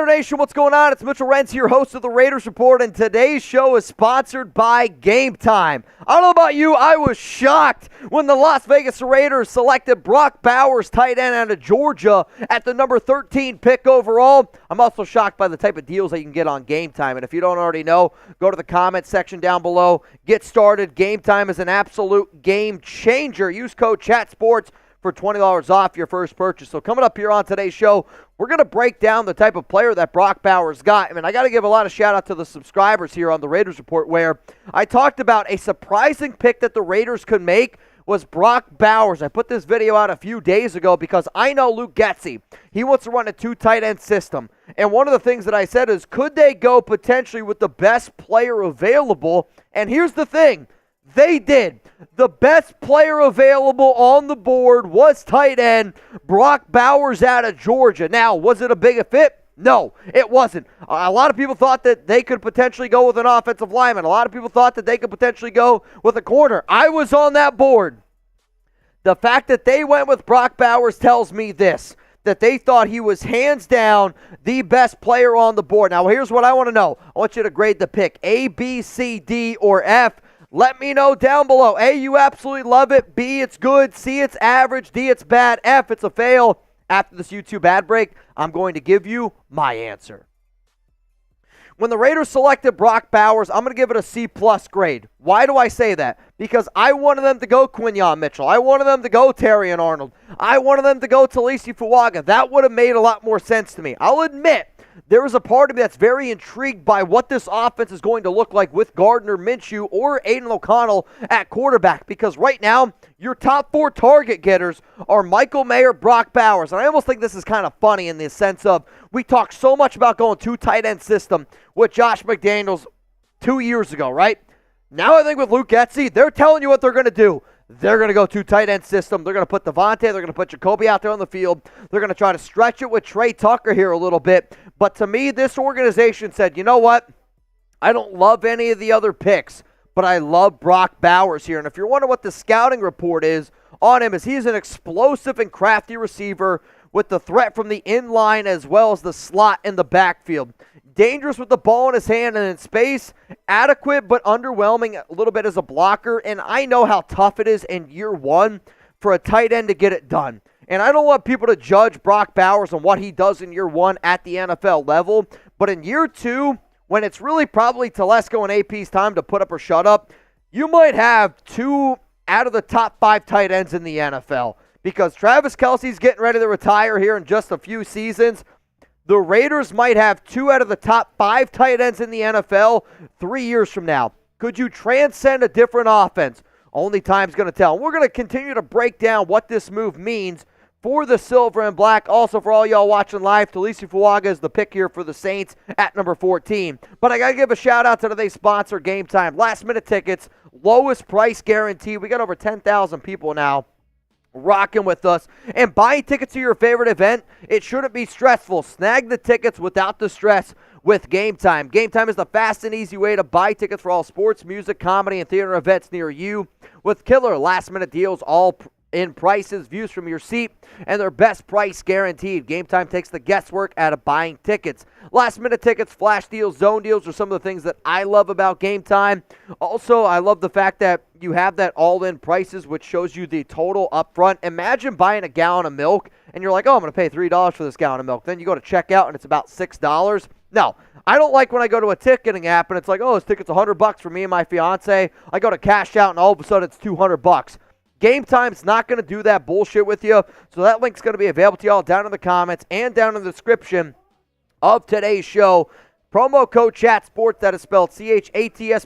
Raider Nation, what's going on? It's Mitchell Renz here, host of the Raiders Report, and today's show is sponsored by Game Time. I don't know about you, I was shocked when the Las Vegas Raiders selected Brock Bowers, tight end out of Georgia, at the number 13 pick overall. I'm also shocked by the type of deals that you can get on Game Time, and if you don't already know, go to the comment section down below. Get started. Game Time is an absolute game changer. Use code CHATSPORTS for $20 off your first purchase. So coming up here on today's show, we're going to break down the type of player that Brock Bowers got. I mean, I got to give a lot of shout out to the subscribers here on the Raiders Report, where I talked about a surprising pick that the Raiders could make was Brock Bowers. I put this video out a few days ago because I know Luke Getsy, he wants to run a two tight end system. And one of the things that I said is, could they go potentially with the best player available? And here's the thing. They did. The best player available on the board was tight end Brock Bowers out of Georgia. Now, was it a big fit? No, it wasn't. A lot of people thought that they could potentially go with an offensive lineman. A lot of people thought that they could potentially go with a corner. I was on that board. The fact that they went with Brock Bowers tells me this, that they thought he was hands down the best player on the board. Now, here's what I want to know. I want you to grade the pick, A, B, C, D, or F. Let me know down below. A, you absolutely love it. B, it's good. C, it's average. D, it's bad. F, it's a fail. After this YouTube ad break, I'm going to give you my answer. When the Raiders selected Brock Bowers, I'm going to give it a C+ grade. Why do I say that? Because I wanted them to go Quinyon Mitchell. I wanted them to go Terrion Arnold. I wanted them to go Talisi Fuaga. That would have made a lot more sense to me. I'll admit, there is a part of me that's very intrigued by what this offense is going to look like with Gardner Minshew or Aiden O'Connell at quarterback, because right now, your top four target getters are Michael Mayer, Brock Bowers. And I almost think this is kind of funny in the sense of, we talked so much about going two tight end system with Josh McDaniels 2 years ago, right? Now I think with Luke Getsy, they're telling you what they're going to do. They're going to go two tight end system. They're going to put Devontae. They're going to put Jacoby out there on the field. They're going to try to stretch it with Trey Tucker here a little bit. But to me, this organization said, you know what? I don't love any of the other picks, but I love Brock Bowers here. And if you're wondering what the scouting report is on him, is he's an explosive and crafty receiver with the threat from the inline as well as the slot in the backfield. Dangerous with the ball in his hand and in space. Adequate but underwhelming a little bit as a blocker. And I know how tough it is in year one for a tight end to get it done. And I don't want people to judge Brock Bowers on what he does in year one at the NFL level. But in year two, when it's really probably Telesco and AP's time to put up or shut up, you might have two out of the top 5 tight ends in the NFL. Because Travis Kelce's getting ready to retire here in just a few seasons. The Raiders might have 2 out of the top 5 tight ends in the NFL 3 years from now. Could you transcend a different offense? Only time's going to tell. And we're going to continue to break down what this move means for the Silver and Black. Also, for all y'all watching live, Talisi Fuaga is the pick here for the Saints at number 14. But I got to give a shout out to today's sponsor, Game Time. Last minute tickets, lowest price guarantee. We got over 10,000 people now rocking with us. And buying tickets to your favorite event, it shouldn't be stressful. Snag the tickets without the stress with Game Time. Game Time is the fast and easy way to buy tickets for all sports, music, comedy, and theater events near you. With killer last-minute deals, all in prices, views from your seat, and their best price guaranteed. Game Time takes the guesswork out of buying tickets. Last-minute tickets, flash deals, zone deals are some of the things that I love about Game Time. Also, I love the fact that you have that all-in prices, which shows you the total upfront. Imagine buying a gallon of milk, and you're like, oh, I'm going to pay $3 for this gallon of milk. Then you go to checkout, and it's about $6. No, I don't like when I go to a ticketing app, and it's like, oh, this ticket's $100 for me and my fiance. I go to cash out, and all of a sudden it's $200. Game Time's not going to do that bullshit with you, so that link's going to be available to y'all down in the comments and down in the description of today's show. Promo code CHATSPORTS, that is spelled CHATSPORTS.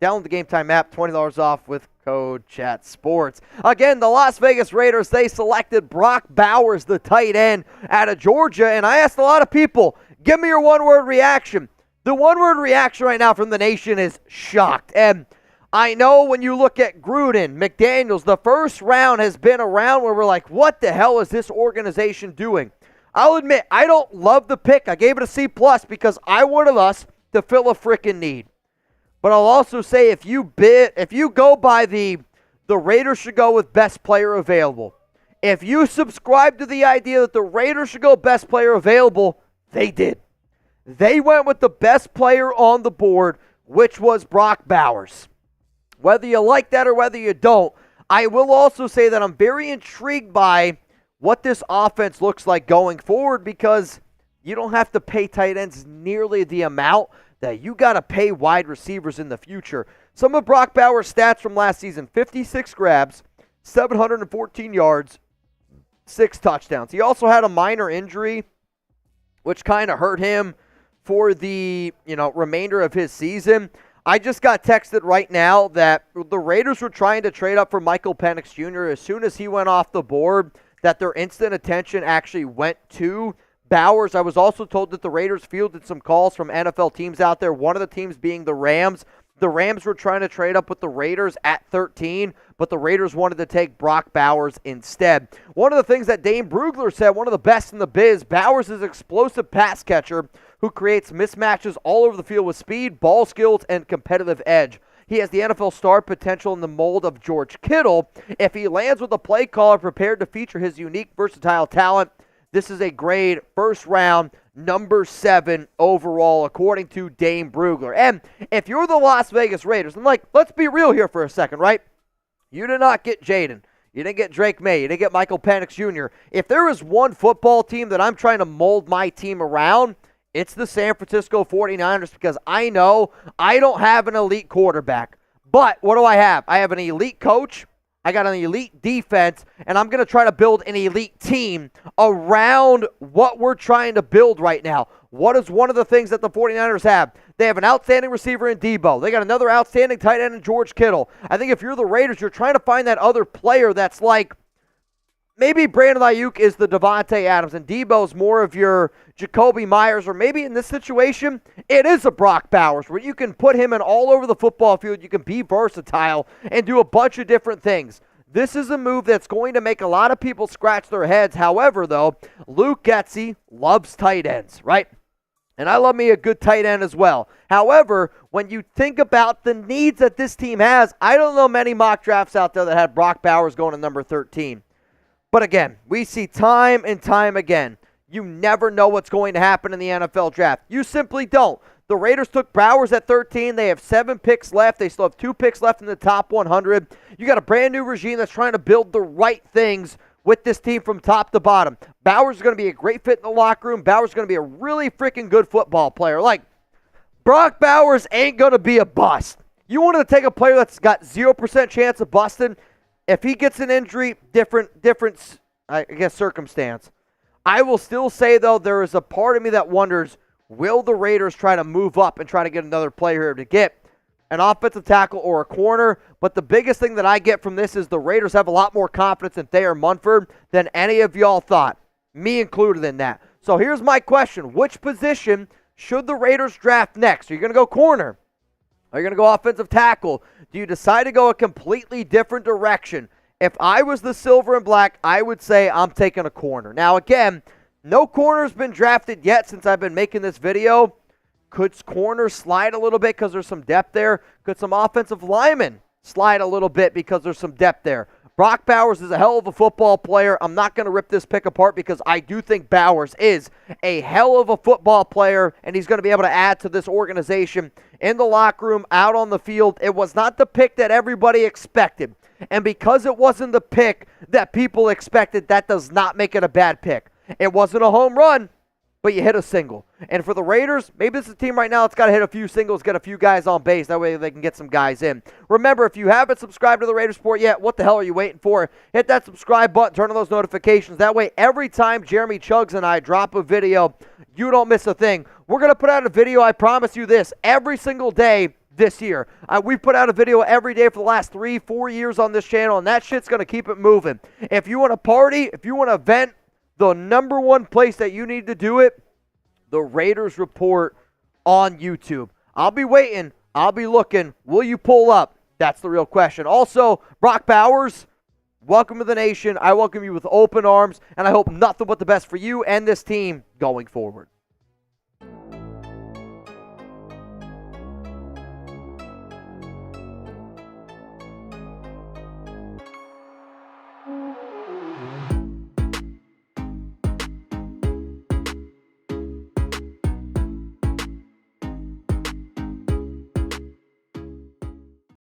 Download the Game Time app, $20 off with code CHATSPORTS. Again, the Las Vegas Raiders, they selected Brock Bowers, the tight end out of Georgia, and I asked a lot of people, give me your one-word reaction. The one-word reaction right now from the nation is shocked, and I know when you look at Gruden, McDaniels, the first round has been a round where we're like, what the hell is this organization doing? I'll admit, I don't love the pick. I gave it a C+ because I wanted us to fill a freaking need. But I'll also say if you go by the Raiders should go with best player available. If you subscribe to the idea that the Raiders should go best player available, they did. They went with the best player on the board, which was Brock Bowers. Whether you like that or whether you don't, I will also say that I'm very intrigued by what this offense looks like going forward, because you don't have to pay tight ends nearly the amount that you got to pay wide receivers in the future. Some of Brock Bowers' stats from last season: 56 grabs, 714 yards, 6 touchdowns. He also had a minor injury, which kind of hurt him for the remainder of his season. I just got texted right now that the Raiders were trying to trade up for Michael Penix Jr. As soon as he went off the board, that their instant attention actually went to Bowers. I was also told that the Raiders fielded some calls from NFL teams out there, one of the teams being the Rams. The Rams were trying to trade up with the Raiders at 13, but the Raiders wanted to take Brock Bowers instead. One of the things that Dane Brugler said, one of the best in the biz, Bowers is an explosive pass catcher who creates mismatches all over the field with speed, ball skills, and competitive edge. He has the NFL star potential in the mold of George Kittle. If he lands with a play caller prepared to feature his unique, versatile talent, this is a grade first round, number 7 overall, according to Dane Brugler. And if you're the Las Vegas Raiders, and let's be real here for a second, right? You did not get Jaden. You didn't get Drake May. You didn't get Michael Penix Jr. If there is one football team that I'm trying to mold my team around, it's the San Francisco 49ers, because I know I don't have an elite quarterback. But what do I have? I have an elite coach. I got an elite defense, and I'm going to try to build an elite team around what we're trying to build right now. What is one of the things that the 49ers have? They have an outstanding receiver in Debo. They got another outstanding tight end in George Kittle. I think if you're the Raiders, you're trying to find that other player that's like, maybe Brandon Ayuk is the Devontae Adams, and Debo's more of your Jacoby Myers, or maybe in this situation, it is a Brock Bowers, where you can put him in all over the football field. You can be versatile and do a bunch of different things. This is a move that's going to make a lot of people scratch their heads. However, though, Luke Getsy loves tight ends, right? And I love me a good tight end as well. However, when you think about the needs that this team has, I don't know many mock drafts out there that had Brock Bowers going to number 13. But again, we see time and time again, you never know what's going to happen in the NFL draft. You simply don't. The Raiders took Bowers at 13. They have 7 picks left. They still have 2 picks left in the top 100. You got a brand new regime that's trying to build the right things with this team from top to bottom. Bowers is going to be a great fit in the locker room. Bowers is going to be a really freaking good football player. Brock Bowers ain't going to be a bust. You wanted to take a player that's got 0% chance of busting. If he gets an injury, different, I guess, circumstance. I will still say, though, there is a part of me that wonders, will the Raiders try to move up and try to get another player here to get an offensive tackle or a corner? But the biggest thing that I get from this is the Raiders have a lot more confidence in Thayer Munford than any of y'all thought, me included in that. So here's my question. Which position should the Raiders draft next? Are you going to go corner? Are you going to go offensive tackle? Do you decide to go a completely different direction? If I was the silver and black, I would say I'm taking a corner. Now, again, no corner's been drafted yet since I've been making this video. Could corner slide a little bit because there's some depth there? Could some offensive linemen slide a little bit because there's some depth there? Brock Bowers is a hell of a football player. I'm not going to rip this pick apart because I do think Bowers is a hell of a football player, and he's going to be able to add to this organization in the locker room, out on the field. It was not the pick that everybody expected. And because it wasn't the pick that people expected, that does not make it a bad pick. It wasn't a home run, but you hit a single. And for the Raiders, maybe this is a team right now that's got to hit a few singles, get a few guys on base. That way they can get some guys in. Remember, if you haven't subscribed to the Raiders Report yet, what the hell are you waiting for? Hit that subscribe button, turn on those notifications. That way, every time Jeremy Chugs and I drop a video, you don't miss a thing. We're going to put out a video, I promise you this, every single day this year. We've put out a video every day for the last 3-4 years on this channel, and that shit's going to keep it moving. If you want to party, if you want to vent, the number one place that you need to do it, the Raiders Report on YouTube. I'll be waiting. I'll be looking. Will you pull up? That's the real question. Also, Brock Bowers, welcome to the nation. I welcome you with open arms, and I hope nothing but the best for you and this team going forward.